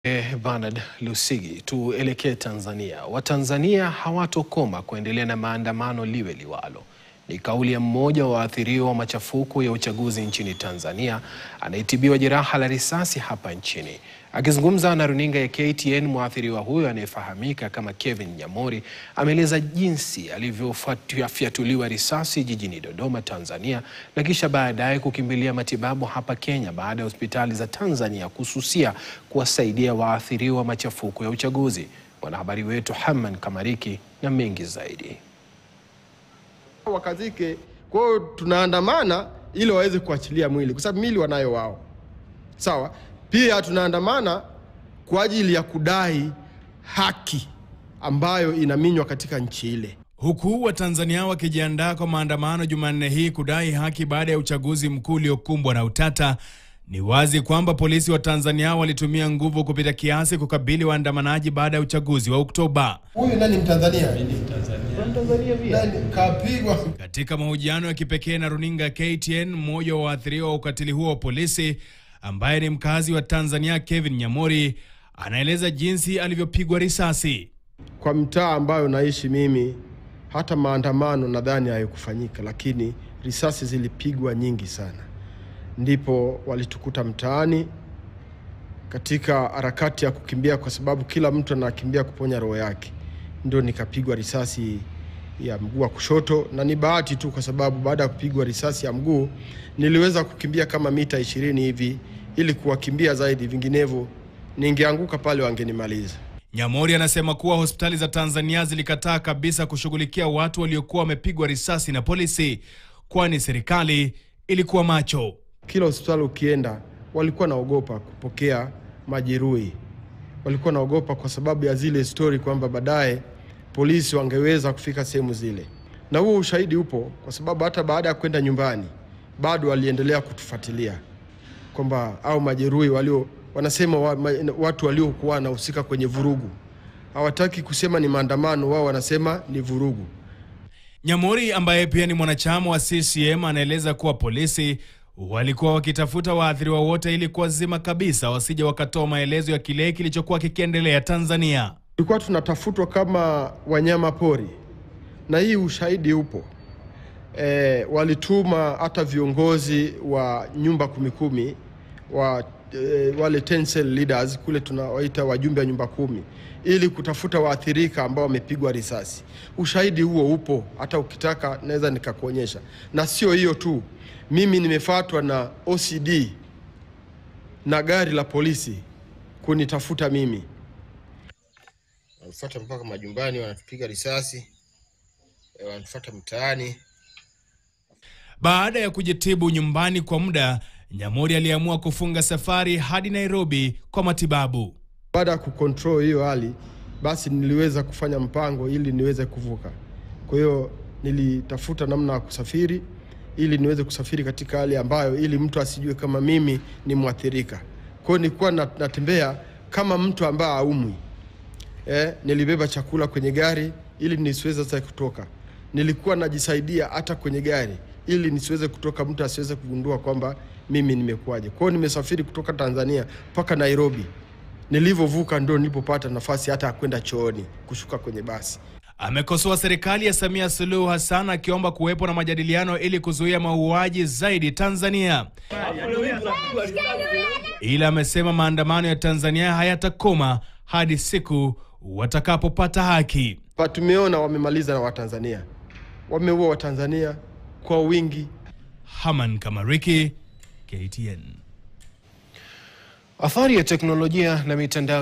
Bernard Lusigi, tuelekee Tanzania. Watanzania hawatokoma kuendelea na maandamano liwe liwalo. Ni kauli ya mmoja wa waathiriwa wa machafuko ya uchaguzi nchini Tanzania anayetibiwa jeraha la risasi hapa nchini. Akizungumza na runinga ya KTN, mwathiriwa huyo anayefahamika kama Kevin Nyamori ameeleza jinsi alivyofyatuliwa risasi jijini Dodoma, Tanzania, na kisha baadaye kukimbilia matibabu hapa Kenya baada ya hospitali za Tanzania kususia kuwasaidia waathiriwa wa machafuko ya uchaguzi. Mwanahabari wetu Hamman Kamariki na mengi zaidi. Wakazike, kwa hiyo tunaandamana ili waweze kuachilia mwili kwa sababu mwili wanayo wao. Sawa? Pia tunaandamana kwa ajili ya kudai haki ambayo inaminywa katika nchi ile. Huku Watanzania wakijiandaa kwa maandamano Jumanne hii kudai haki baada ya uchaguzi mkuu uliokumbwa na utata, ni wazi kwamba polisi wa Tanzania walitumia nguvu kupita kiasi kukabili waandamanaji baada ya uchaguzi wa Oktoba. Huyu nani Mtanzania? Kapigwa. Katika mahojiano ya kipekee na runinga KTN, mmoja wa waathiriwa wa ukatili huo wa polisi ambaye ni mkazi wa Tanzania, Kevin Nyamori, anaeleza jinsi alivyopigwa risasi. Kwa mtaa ambayo naishi mimi, hata maandamano nadhani hayakufanyika, lakini risasi zilipigwa nyingi sana. Ndipo walitukuta mtaani katika harakati ya kukimbia, kwa sababu kila mtu anakimbia kuponya roho yake. Ndio nikapigwa risasi ya mguu wa kushoto, na ni bahati tu kwa sababu baada ya kupigwa risasi ya mguu niliweza kukimbia kama mita 20 hivi ili kuwakimbia zaidi, vinginevyo ningeanguka pale wangenimaliza. Nyamori anasema kuwa hospitali za Tanzania zilikataa kabisa kushughulikia watu waliokuwa wamepigwa risasi na polisi, kwani serikali ilikuwa macho. Kila hospitali ukienda walikuwa naogopa kupokea majeruhi. Walikuwa naogopa kwa sababu ya zile story kwamba baadaye polisi wangeweza kufika sehemu zile. Na huo ushahidi upo kwa sababu hata baada ya kwenda nyumbani bado waliendelea kutufuatilia kwamba au majeruhi wanasema watu waliokuwa wanahusika kwenye vurugu. Hawataki kusema ni maandamano, wao wanasema ni vurugu. Nyamori ambaye pia ni mwanachama wa CCM anaeleza kuwa polisi walikuwa wakitafuta waathiriwa wote ili kuwazima kabisa wasije wakatoa maelezo ya kile kilichokuwa kikiendelea Tanzania. Tulikuwa tunatafutwa kama wanyama pori, na hii ushahidi upo. Walituma hata viongozi wa nyumba 10 wale 10 cell leaders kule tunawaita wajumbe wa nyumba 10 ili kutafuta waathirika ambao wamepigwa risasi. Ushahidi huo upo, hata ukitaka naweza nikakuonyesha. Na sio hiyo tu, mimi nimefuatwa na OCD na gari la polisi kunitafuta mimi. Wanafuata mpaka majumbani, wanatupiga risasi, wanatufuata mtaani. Baada ya kujitibu nyumbani kwa muda, Nyamori aliamua kufunga safari hadi Nairobi kwa matibabu. Baada ya kucontrol hiyo hali, basi niliweza kufanya mpango ili niweze kuvuka. Kwa hiyo nilitafuta namna ya kusafiri ili niweze kusafiri katika hali ambayo ili mtu asijue kama mimi ni mwathirika. Kwa hiyo nilikuwa natembea kama mtu ambaye haumwi. Nilibeba chakula kwenye gari ili nisiweze sasa kutoka. Nilikuwa najisaidia hata kwenye gari ili nisiweze kutoka, mtu asiweze kugundua kwamba mimi nimekuaje. Kwa hiyo nimesafiri kutoka Tanzania mpaka Nairobi. Nilivovuka ndio nilipopata nafasi hata kwenda chooni, kushuka kwenye basi. Amekosoa serikali ya Samia Suluhu Hassan akiomba kuwepo na majadiliano ili kuzuia mauaji zaidi Tanzania. Ila amesema maandamano ya Tanzania hayatakoma hadi siku watakapopata haki. Tumeona wamemaliza na Watanzania. Wameua Watanzania kwa wingi. Hamman Kamariki, KTN. Athari ya teknolojia na mitandao